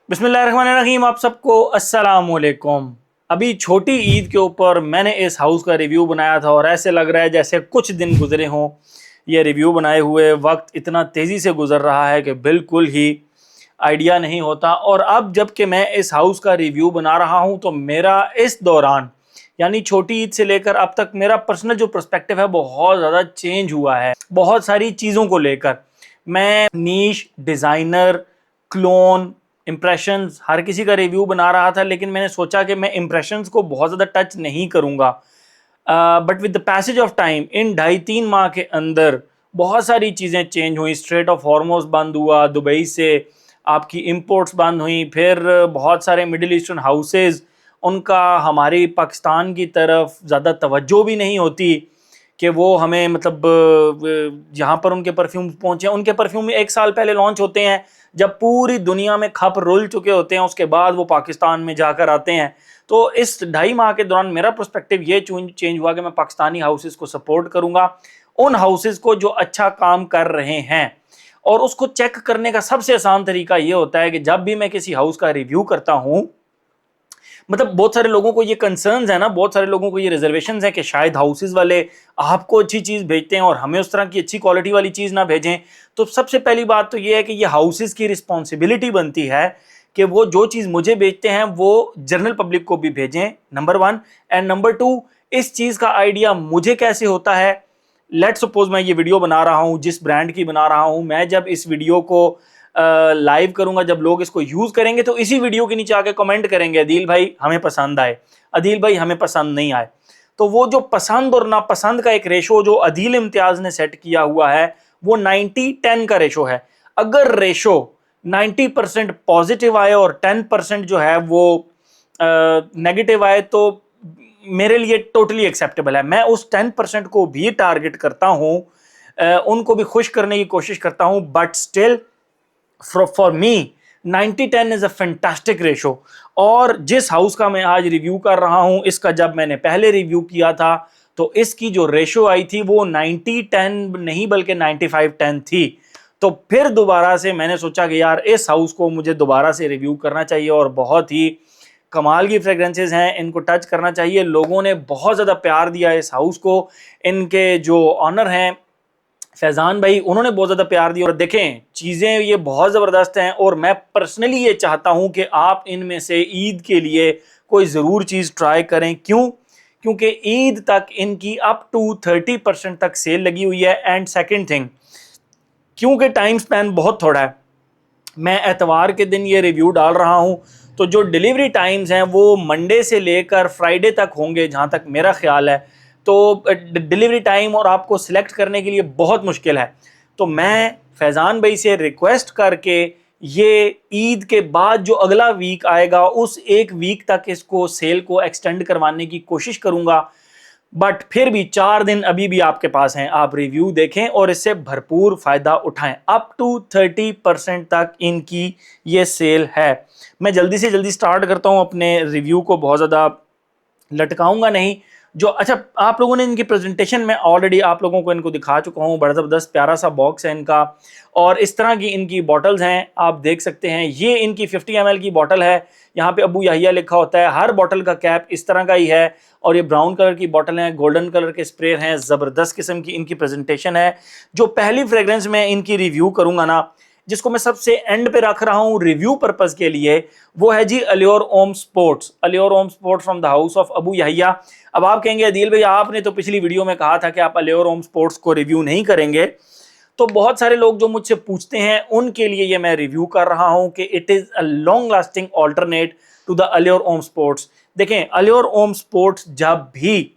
बिस्मिल्लाहिर्रहमानिर्रहीम। आप सबको अस्सलामुअलैकुम। अभी छोटी ईद के ऊपर मैंने इस हाउस का रिव्यू बनाया था और ऐसे लग रहा है जैसे कुछ दिन गुजरे हों ये रिव्यू बनाए हुए। वक्त इतना तेज़ी से गुजर रहा है कि बिल्कुल ही आइडिया नहीं होता। और अब जबकि मैं इस हाउस का रिव्यू बना रहा हूं तो मेरा इस दौरान यानी छोटी ईद से लेकर अब तक मेरा पर्सनल जो पर्सपेक्टिव है बहुत ज़्यादा चेंज हुआ है बहुत सारी चीज़ों को लेकर। मैं नीश डिज़ाइनर क्लोन इम्प्रेशंस हर किसी का रिव्यू बना रहा था, लेकिन मैंने सोचा कि मैं इम्प्रेशंस को बहुत ज़्यादा टच नहीं करूँगा। But with the passage of time in 2.5-3 माह के अंदर बहुत सारी चीज़ें चेंज हुई। स्ट्रेट ऑफ हॉर्मोज बंद हुआ, दुबई से आपकी इंपोर्ट्स बंद हुई, फिर बहुत सारे मिडिल ईस्टर्न हाउसेज उनका हमारी पाकिस्तान की तरफ ज़्यादा तवज्जो भी नहीं होती कि वो हमें मतलब जहाँ पर उनके परफ्यूम पहुँचे। उनके परफ्यूम 1 साल पहले लॉन्च होते हैं, जब पूरी दुनिया में खप रुल चुके होते हैं, उसके बाद वो पाकिस्तान में जाकर आते हैं। तो इस 2.5 माह के दौरान मेरा पर्सपेक्टिव ये चेंज हुआ कि मैं पाकिस्तानी हाउसेस को सपोर्ट करूंगा, उन हाउसेस को जो अच्छा काम कर रहे हैं। और उसको चेक करने का सबसे आसान तरीका ये होता है कि जब भी मैं किसी हाउस का रिव्यू करता हूं, मतलब बहुत सारे लोगों को ये कंसर्न्स है ना, बहुत सारे लोगों को ये रिजर्वेशंस है कि शायद हाउसेस वाले आपको अच्छी चीज़ भेजते हैं और हमें उस तरह की अच्छी क्वालिटी वाली चीज़ ना भेजें। तो सबसे पहली बात तो ये है कि ये हाउसेस की रिस्पॉन्सिबिलिटी बनती है कि वो जो चीज़ मुझे भेजते हैं वो जनरल पब्लिक को भी भेजें, नंबर 1। एंड नंबर 2, इस चीज़ का आइडिया मुझे कैसे होता है। लेट सपोज मैं ये वीडियो बना रहा हूँ, जिस ब्रांड की बना रहा हूँ, मैं जब इस वीडियो को लाइव करूंगा, जब लोग इसको यूज करेंगे तो इसी वीडियो के नीचे आके कमेंट करेंगे अदील भाई हमें पसंद आए, अदील भाई हमें पसंद नहीं आए। तो वो जो पसंद और नापसंद का एक रेशो जो अदील इम्तियाज ने सेट किया हुआ है वो 90-10 का रेशो है। अगर रेशो 90% पॉजिटिव आए और 10% जो है वो नेगेटिव आए तो मेरे लिए टोटली एक्सेप्टेबल है। मैं उस 10% को भी टारगेट करता हूं, उनको भी खुश करने की कोशिश करता हूं, but still for me 90-10 is a fantastic ratio. और जिस हाउस का मैं आज रिव्यू कर रहा हूं, इसका जब मैंने पहले रिव्यू किया था तो इसकी जो रेशो आई थी वो 90-10 नहीं बल्कि 95-10 थी। तो फिर दोबारा से मैंने सोचा कि यार इस हाउस को मुझे दोबारा से रिव्यू करना चाहिए और बहुत ही कमाल की फ्रेग्रेंसेज हैं, इनको टच करना चाहिए। लोगों ने बहुत ज़्यादा प्यार दिया इस हाउस को। इनके जो ऑनर हैं फैज़ान भाई, उन्होंने बहुत ज़्यादा प्यार दिया। और देखें चीज़ें ये बहुत ज़बरदस्त हैं और मैं पर्सनली ये चाहता हूँ कि आप इनमें से ईद के लिए कोई ज़रूर चीज़ ट्राई करें। क्यों? क्योंकि ईद तक इनकी अप टू 30% तक सेल लगी हुई है। एंड सेकेंड थिंग, क्योंकि टाइम स्पैन बहुत थोड़ा है, मैं एतवार के दिन ये रिव्यू डाल रहा हूँ, तो जो डिलीवरी टाइम्स हैं वो मंडे से लेकर फ्राइडे तक होंगे जहाँ तक मेरा ख्याल है। तो डिलीवरी टाइम और आपको सिलेक्ट करने के लिए बहुत मुश्किल है। तो मैं फैज़ान भाई से रिक्वेस्ट करके ये ईद के बाद जो अगला वीक आएगा उस एक वीक तक इसको सेल को एक्सटेंड करवाने की कोशिश करूँगा। बट फिर भी 4 दिन अभी भी आपके पास हैं, आप रिव्यू देखें और इससे भरपूर फायदा उठाएं। अप टू 30% तक इनकी ये सेल है। मैं जल्दी से जल्दी स्टार्ट करता हूं अपने रिव्यू को, बहुत ज़्यादा लटकाऊंगा नहीं। जो अच्छा, आप लोगों ने इनकी प्रेजेंटेशन में ऑलरेडी आप लोगों को इनको दिखा चुका हूँ, बड़ा ज़बरदस्त प्यारा सा बॉक्स है इनका। और इस तरह की इनकी बॉटल्स हैं, आप देख सकते हैं। ये इनकी 50 ml की बॉटल है, यहाँ पे अबू याहिया लिखा होता है। हर बॉटल का कैप इस तरह का ही है और ये ब्राउन कलर की बॉटल है, गोल्डन कलर के स्प्रे हैं। ज़बरदस्त किस्म की इनकी प्रेजेंटेशन है। जो पहली फ्रेग्रेंस में इनकी रिव्यू करूँगा ना, जिसको मैं सबसे एंड पे रख रहा हूँ रिव्यू पर्पस के लिए, वो है जी Allure Homme Sports. Allure Homme Sports from the house of Abu Yahiya. अब आप कहेंगे अदील भाई आपने तो पिछली वीडियो में कहा था कि आप अलियोर ओम स्पोर्ट्स को रिव्यू नहीं करेंगे। तो बहुत सारे लोग जो मुझसे पूछते हैं उनके लिए ये मैं रिव्यू कर रहा हूं कि it is a long lasting alternate to the Allure Homme Sports. देखें अलियोर ओम स्पोर्ट्स जब भी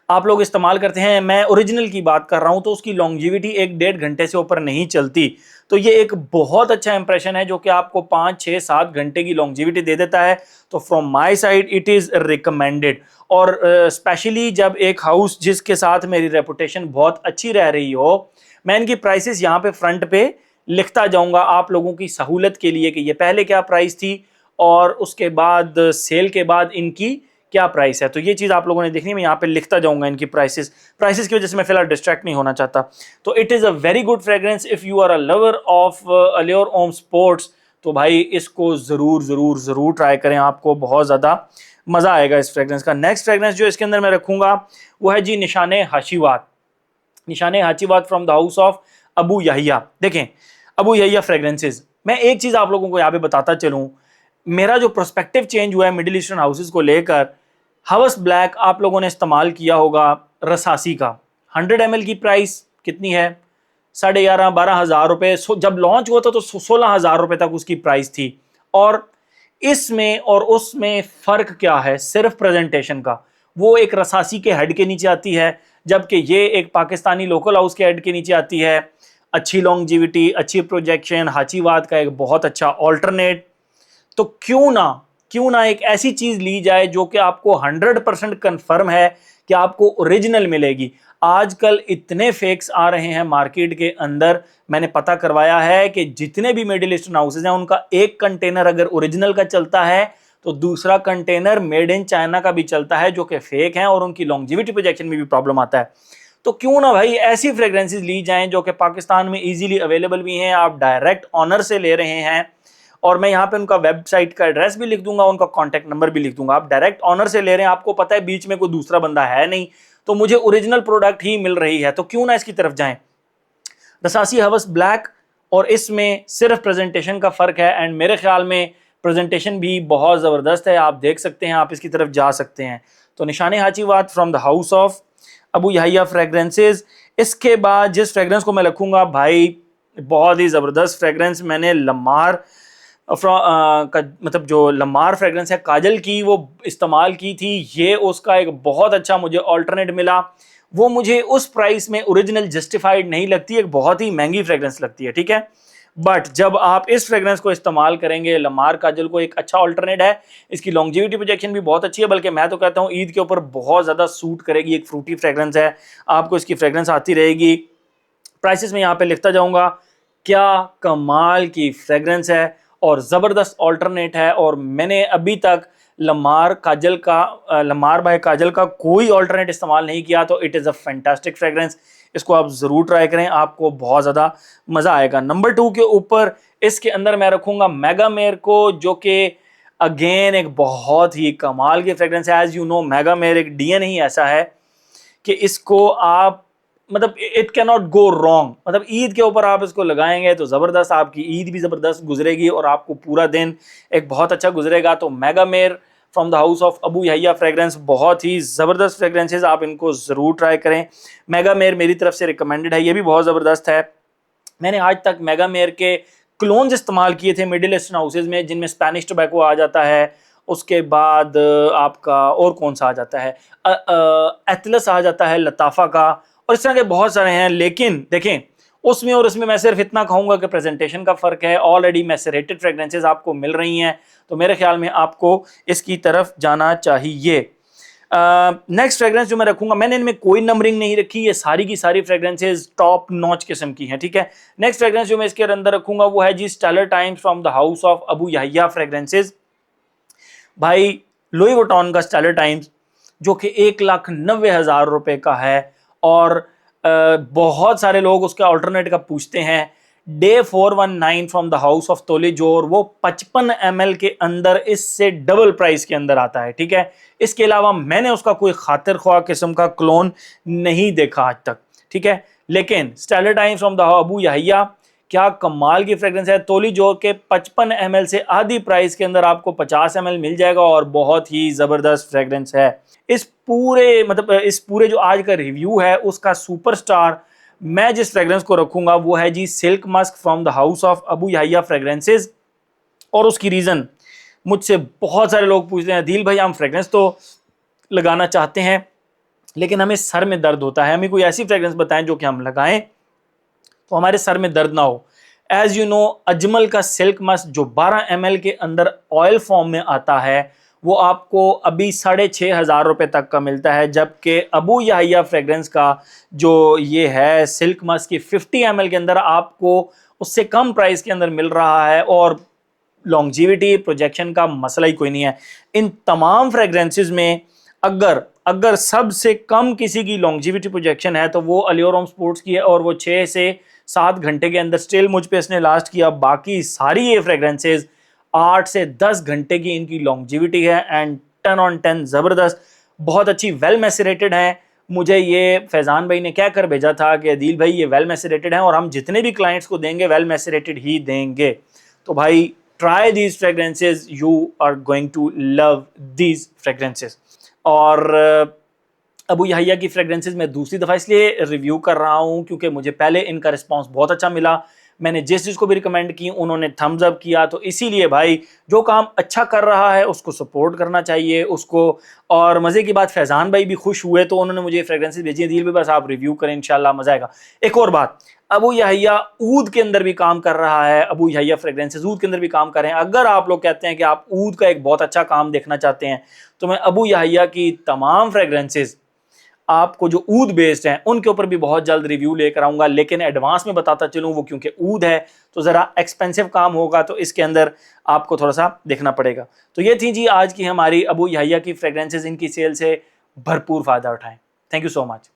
आप लोग इस्तेमाल करते हैं, मैं ओरिजिनल की बात कर रहा हूं, तो उसकी लॉन्जिविटी 1-1.5 घंटे से ऊपर नहीं चलती। तो ये एक बहुत अच्छा इंप्रेशन है जो कि आपको 5-6-7 घंटे की लॉन्जिविटी दे देता है। तो from my side it is recommended. और स्पेशली जब एक हाउस जिसके साथ मेरी रेपुटेशन बहुत अच्छी रह रही हो, मैं इनकी प्राइसेस यहाँ पे फ्रंट पे लिखता जाऊँगा आप लोगों की सहूलत के लिए कि ये पहले क्या प्राइस थी और उसके बाद सेल के बाद इनकी क्या प्राइस है। तो ये चीज़ आप लोगों ने देखनी, मैं यहाँ पे लिखता जाऊंगा इनकी प्राइसेस की वजह से मैं फिलहाल डिस्ट्रैक्ट नहीं होना चाहता। तो it is a very good fragrance if you are a lover of Allure Homme Sports. तो भाई इसको ज़रूर ज़रूर ज़रूर ट्राई करें, आपको बहुत ज़्यादा मज़ा आएगा इस फ्रेग्रेंस का। नेक्स्ट फ्रेग्रेंस जो इसके अंदर मैं रखूँगा वो है जी Nishane Hacivat. Nishane Hacivat from the house of Abu Yahiya. देखें अबू यहिया फ्रेग्रेंसेज, मैं एक चीज़ आप लोगों को यहाँ पे बताता चलूँ, मेरा जो पर्सपेक्टिव चेंज हुआ है मिडिल ईस्टर्न हाउसेज को लेकर। हवस ब्लैक आप लोगों ने इस्तेमाल किया होगा रसासी का, 100 ml की प्राइस कितनी है, 11,500-12,000 रुपये। जब लॉन्च हुआ था तो 16,000 रुपये तक उसकी प्राइस थी। और इसमें और उसमें फ़र्क क्या है, सिर्फ प्रेजेंटेशन का। वो एक रसासी के हेड के नीचे आती है, जबकि ये एक पाकिस्तानी लोकल हाउस के हेड के नीचे आती है। अच्छी लॉन्जिविटी, अच्छी प्रोजेक्शन, हाचीवाद का एक बहुत अच्छा ऑल्टरनेट। तो क्यों ना एक ऐसी चीज ली जाए जो कि आपको 100% कंफर्म है कि आपको ओरिजिनल मिलेगी। आजकल इतने फेक्स आ रहे हैं मार्केट के अंदर, मैंने पता करवाया है कि जितने भी मिडिल ईस्टर्न हाउसेज हैं उनका एक कंटेनर अगर ओरिजिनल का चलता है तो दूसरा कंटेनर मेड इन चाइना का भी चलता है जो कि फेक है, और उनकी लॉन्जिविटी प्रोजेक्शन में भी प्रॉब्लम आता है। तो क्यों ना भाई ऐसी फ्रेग्रेंसेज ली जाएं जो कि पाकिस्तान में इजीली अवेलेबल भी हैं, आप डायरेक्ट ऑनर से ले रहे हैं। और मैं यहाँ पे उनका वेबसाइट का एड्रेस भी लिख दूंगा, उनका कॉन्टैक्ट नंबर भी लिख दूंगा। आप डायरेक्ट ऑनर से ले रहे हैं, आपको पता है बीच में कोई दूसरा बंदा है नहीं, तो मुझे ओरिजिनल प्रोडक्ट ही मिल रही है, तो क्यों ना इसकी तरफ जाएं। रसासी हवस ब्लैक और इसमें सिर्फ प्रेजेंटेशन का फर्क है, एंड मेरे ख्याल में प्रेजेंटेशन भी बहुत ज़बरदस्त है, आप देख सकते हैं, आप इसकी तरफ जा सकते हैं। तो Nishane Hacivat from the house of Abu Yahiya fragrances. इसके बाद जिस फ्रेग्रेंस को मैं रखूँगा भाई, बहुत ही ज़बरदस्त फ्रेग्रेंस, मैंने लमार मतलब जो लमार फ्रेग्रेंस है काजल की, वो इस्तेमाल की थी। ये उसका एक बहुत अच्छा मुझे ऑल्टरनेट मिला। वो मुझे उस प्राइस में ओरिजिनल जस्टिफाइड नहीं लगती, एक बहुत ही महंगी फ्रेग्रेंस लगती है, ठीक है। बट जब आप इस फ्रेग्रेंस को इस्तेमाल करेंगे, लमार काजल को एक अच्छा ऑल्टरनेट है, इसकी लॉन्जिविटी प्रोजेक्शन भी बहुत अच्छी है, बल्कि मैं तो कहता हूँ ईद के ऊपर बहुत ज़्यादा सूट करेगी। एक फ्रूटी फ्रेग्रेंस है, आपको इसकी फ्रेग्रेंस आती रहेगी। प्राइसेस में यहाँ पे लिखता जाऊँगा, क्या कमाल की फ्रेग्रेंस है और ज़बरदस्त ऑल्टरनेट है। और मैंने अभी तक लमार बाय काजल का कोई ऑल्टरनेट इस्तेमाल नहीं किया, तो it is a fantastic fragrance. इसको आप ज़रूर ट्राई करें, आपको बहुत ज़्यादा मज़ा आएगा। नंबर 2 के ऊपर इसके अंदर मैं रखूँगा मेगामेर को, जो कि अगेन एक बहुत ही कमाल की फ्रेग्रेंस है। एज़ यू नो मेगामेर एक डीएनए ही ऐसा है कि इसको आप मतलब it can not go wrong. मतलब ईद के ऊपर आप इसको लगाएंगे तो ज़बरदस्त, आपकी ईद भी ज़बरदस्त गुजरेगी और आपको पूरा दिन एक बहुत अच्छा गुजरेगा। तो Megamare from the house of Abu Yahiya fragrance, बहुत ही ज़बरदस्त फ्रेग्रेंसेज, आप इनको ज़रूर ट्राई करें। मेगामेर मेरी तरफ से रिकमेंडेड है, ये भी बहुत ज़बरदस्त है। मैंने आज तक मेगामेर के क्लोन्स इस्तेमाल किए थे मिडिल ईस्टर्न हाउसेज में, जिनमें स्पेनिश टोबैको आ जाता है, उसके बाद आपका और कौन सा आ जाता है, एटलस आ जाता है लताफ़ा का, और इस तरह के बहुत सारे हैं। लेकिन देखें उसमें और इसमें मैं सिर्फ इतना कहूँगा कि प्रेजेंटेशन का फ़र्क है। ऑलरेडी मैसरेटेड फ्रेग्रेंसेज आपको मिल रही हैं, तो मेरे ख्याल में आपको इसकी तरफ जाना चाहिए। नेक्स्ट फ्रेग्रेंस जो मैं रखूंगा, मैंने इनमें कोई नंबरिंग नहीं रखी, ये सारी की सारी फ्रेग्रेंसेज टॉप नॉच किस्म की हैं, ठीक है। नेक्स्ट फ्रेग्रेंस जो मैं इसके अंदर रखूंगा वो है जी Stellar times from the house of Abu Yahiya fragrances. भाई लुई वुइटन का स्टेलर टाइम्स जो कि 1,90,000 रुपये का है, और बहुत सारे लोग उसके ऑल्टरनेट का पूछते हैं। Day 419 from the house of तोली जोर, वो 55 ml के अंदर इससे डबल प्राइस के अंदर आता है, ठीक है। इसके अलावा मैंने उसका कोई खातिर ख्वाह किस्म का क्लोन नहीं देखा आज तक, ठीक है। लेकिन stellar times from the Abu Yahya, क्या कमाल की फ्रेग्रेंस है। तोली जोर के 55 ml से आधी प्राइस के अंदर आपको 50 ml मिल जाएगा, और बहुत ही ज़बरदस्त फ्रेग्रेंस है। इस पूरे जो आज का रिव्यू है उसका सुपरस्टार मैं जिस फ्रेग्रेंस को रखूंगा वो है जी Silk Musk from the house of Abu Yahiya fragrances. और उसकी रीज़न, मुझसे बहुत सारे लोग पूछते हैं दिल भाई हम फ्रेग्रेंस तो लगाना चाहते हैं लेकिन हमें सर में दर्द होता है, हमें कोई ऐसी फ्रेग्रेंस बताएं जो कि हम लगाएं तो हमारे सर में दर्द ना हो। एज यू नो अजमल का सिल्क मस्क जो 12 ml के अंदर ऑयल फॉर्म में आता है वो आपको अभी 6,500 रुपये तक का मिलता है, जबकि अबू यहिया फ्रेग्रेंस का जो ये है सिल्क मस्क की 50 ml के अंदर आपको उससे कम प्राइस के अंदर मिल रहा है, और लॉन्जिविटी प्रोजेक्शन का मसला ही कोई नहीं है। इन तमाम फ्रेग्रेंसेस में अगर सबसे कम किसी की लॉन्जिविटी प्रोजेक्शन है तो वो अलियोरम स्पोर्ट्स की है, और वो 6 से 7 घंटे के अंदर स्टिल मुझ पे इसने लास्ट किया। बाकी सारी ये फ्रेग्रेंसेज 8 से 10 घंटे की इनकी लॉन्जिविटी है एंड 10 on 10 जबरदस्त, बहुत अच्छी, वेल मैसरेटेड है। मुझे ये फैजान भाई ने क्या कर भेजा था कि अदील भाई ये वेल मैसरेटेड है और हम जितने भी क्लाइंट्स को देंगे वेल मैसरेटेड ही देंगे। तो भाई try these fragrances, you are going to love these fragrances. और अबू यहिया की फ्रेग्रेंसेज मैं दूसरी दफ़ा इसलिए रिव्यू कर रहा हूँ क्योंकि मुझे पहले इनका रिस्पांस बहुत अच्छा मिला। मैंने जिस चीज़ को भी रिकमेंड की उन्होंने थम्स अप किया। तो इसीलिए भाई जो काम अच्छा कर रहा है उसको सपोर्ट करना चाहिए उसको। और मज़े की बात, फैज़ान भाई भी खुश हुए तो उन्होंने मुझे फ्रेग्रेंसेज भेजी। दिल भी बस आप रिव्यू करें, इंशाल्लाह मज़ा आएगा। एक और बात, अबू यहिया ऊद के अंदर भी काम कर रहा है। अबू यहिया फ्रेग्रेंसेज ऊद के अंदर भी काम कर रहे हैं। अगर आप लोग कहते हैं कि आप ऊद का एक बहुत अच्छा काम देखना चाहते हैं तो मैं अबू यहिया की तमाम फ्रेग्रेंसेज आपको जो ऊद बेस्ड हैं उनके ऊपर भी बहुत जल्द रिव्यू लेकर आऊंगा। लेकिन एडवांस में बताता चलूं, वो क्योंकि ऊद है तो ज़रा एक्सपेंसिव काम होगा, तो इसके अंदर आपको थोड़ा सा देखना पड़ेगा। तो ये थी जी आज की हमारी अबू यहिया की फ्रेग्रेंसेज। इनकी सेल से भरपूर फ़ायदा उठाएं। Thank you so much.